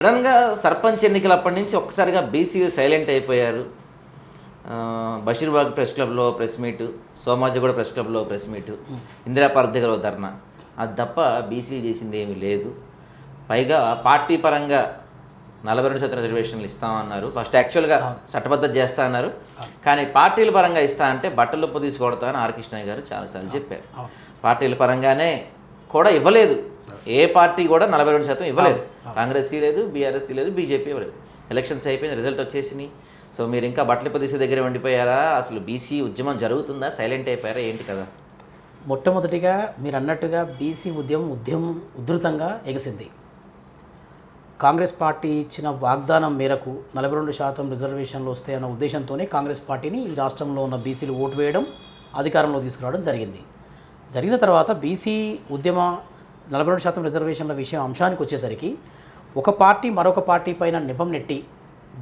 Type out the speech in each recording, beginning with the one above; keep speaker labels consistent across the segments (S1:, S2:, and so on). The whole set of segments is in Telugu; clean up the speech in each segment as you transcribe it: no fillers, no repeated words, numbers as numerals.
S1: సడన్గా సర్పంచ్ ఎన్నికలు అప్పటి నుంచి ఒక్కసారిగా బీసీ సైలెంట్ అయిపోయారు. బషీర్బాగ్ ప్రెస్ క్లబ్లో ప్రెస్ మీటు, సోమాజిగూడ ప్రెస్ క్లబ్లో ప్రెస్ మీటు, ఇందిరా పార్క్ దగ్గర ధర్నా, అది తప్ప బీసీలు చేసింది ఏమీ లేదు. పైగా పార్టీ పరంగా 42% రిజర్వేషన్లు ఇస్తామన్నారు. ఫస్ట్ యాక్చువల్గా చట్టబద్ధత చేస్తా అన్నారు, కానీ పార్టీల పరంగా ఇస్తా అంటే బట్టలుప్పు తీసుకొడతా అని ఆర్ కృష్ణయ్య గారు చాలాసార్లు చెప్పారు. పార్టీల పరంగానే కూడా ఇవ్వలేదు. ఏ పార్టీ కూడా 42% ఇవ్వలేదు. కాంగ్రెస్ లేదు, బీఆర్ఎస్ లేదు, బీజేపీ ఇవ్వలేదు. ఎలక్షన్స్ అయిపోయింది, రిజల్ట్ వచ్చేసినాయి. సో మీరు ఇంకా బట్టలు తీసే దగ్గర ఉండిపోయారా? అసలు బీసీ ఉద్యమం జరుగుతుందా? సైలెంట్ అయిపోయారా ఏంటి కదా?
S2: మొట్టమొదటిగా మీరు అన్నట్టుగా బీసీ ఉద్యమం ఉధృతంగా ఎగసింది. కాంగ్రెస్ పార్టీ ఇచ్చిన వాగ్దానం మేరకు 42% రిజర్వేషన్లు వస్తాయన్న ఉద్దేశంతోనే కాంగ్రెస్ పార్టీని ఈ రాష్ట్రంలో ఉన్న బీసీలు ఓటు వేయడం, అధికారంలో తీసుకురావడం జరిగింది. జరిగిన తర్వాత బీసీ ఉద్యమ 42% రిజర్వేషన్ల విషయం అంశానికి వచ్చేసరికి ఒక పార్టీ మరొక పార్టీ పైన నిపం నెట్టి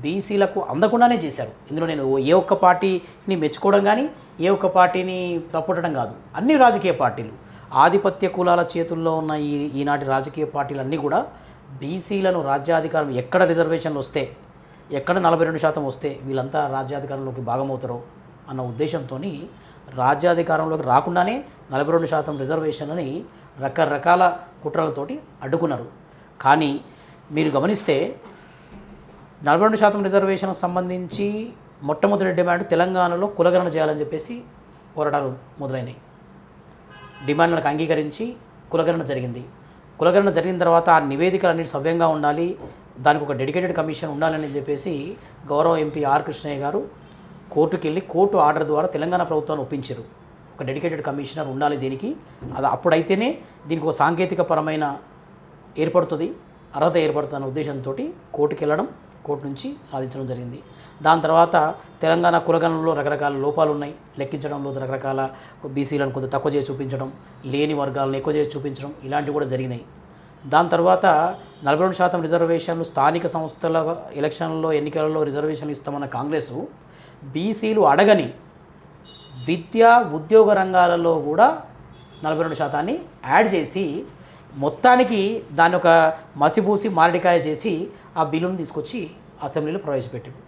S2: బీసీలకు అందకుండానే చేశారు. ఇందులో నేను ఏ ఒక్క పార్టీని మెచ్చుకోవడం కానీ ఏ ఒక్క పార్టీని తప్పట్టడం కాదు. అన్ని రాజకీయ పార్టీలు, ఆధిపత్య కులాల చేతుల్లో ఉన్న ఈనాటి రాజకీయ పార్టీలన్నీ కూడా బీసీలను రాజ్యాధికారం ఎక్కడ రిజర్వేషన్లు వస్తే, ఎక్కడ 42% వస్తే వీళ్ళంతా రాజ్యాధికారంలోకి భాగమవుతారో అన్న ఉద్దేశంతో రాజ్యాధికారంలోకి రాకుండానే 42% రిజర్వేషన్లని రకరకాల కుట్రలతోటి అడ్డుకున్నారు. కానీ మీరు గమనిస్తే 42% రిజర్వేషన్కి సంబంధించి మొట్టమొదటి డిమాండ్ తెలంగాణలో కులగణన చేయాలని చెప్పేసి పోరాటాలు మొదలైనవి. డిమాండ్లకు అంగీకరించి కులగణన జరిగింది. కులగణన జరిగిన తర్వాత ఆ నివేదికలు అన్నిటి సవ్యంగా ఉండాలి, దానికి ఒక డెడికేటెడ్ కమిషన్ ఉండాలని చెప్పేసి గౌరవ ఎంపీ ఆర్ కృష్ణయ్య గారు కోర్టుకి వెళ్ళి కోర్టు ఆర్డర్ ద్వారా తెలంగాణ ప్రభుత్వాన్ని ఒప్పించారు. ఒక డెడికేటెడ్ కమిషనర్ ఉండాలి దీనికి, అది అప్పుడైతేనే దీనికి ఒక సాంకేతిక పరమైన ఏర్పడుతుంది, అర్హత ఏర్పడుతున్న ఉద్దేశంతో కోర్టుకి వెళ్ళడం, కోర్టు నుంచి సాధించడం జరిగింది. దాని తర్వాత తెలంగాణ కులగణనలో రకరకాల లోపాలు ఉన్నాయి, లెక్కించడంలో రకరకాల బీసీలను కొంత తక్కువ చేసి చూపించడం, లేని వర్గాలను ఎక్కువ చేసి చూపించడం, ఇలాంటివి కూడా జరిగినాయి. దాని తర్వాత 42% రిజర్వేషన్లు స్థానిక సంస్థల ఎలక్షన్లో ఎన్నికలలో రిజర్వేషన్లు ఇస్తామన్న కాంగ్రెసు బీసీలు అడగని విద్యా ఉద్యోగ రంగాలలో కూడా 42% యాడ్ చేసి మొత్తానికి దాన్ని ఒక మసిపూసి మారడికాయ చేసి ఆ బిల్లును తీసుకొచ్చి అసెంబ్లీలో ప్రవేశపెట్టారు.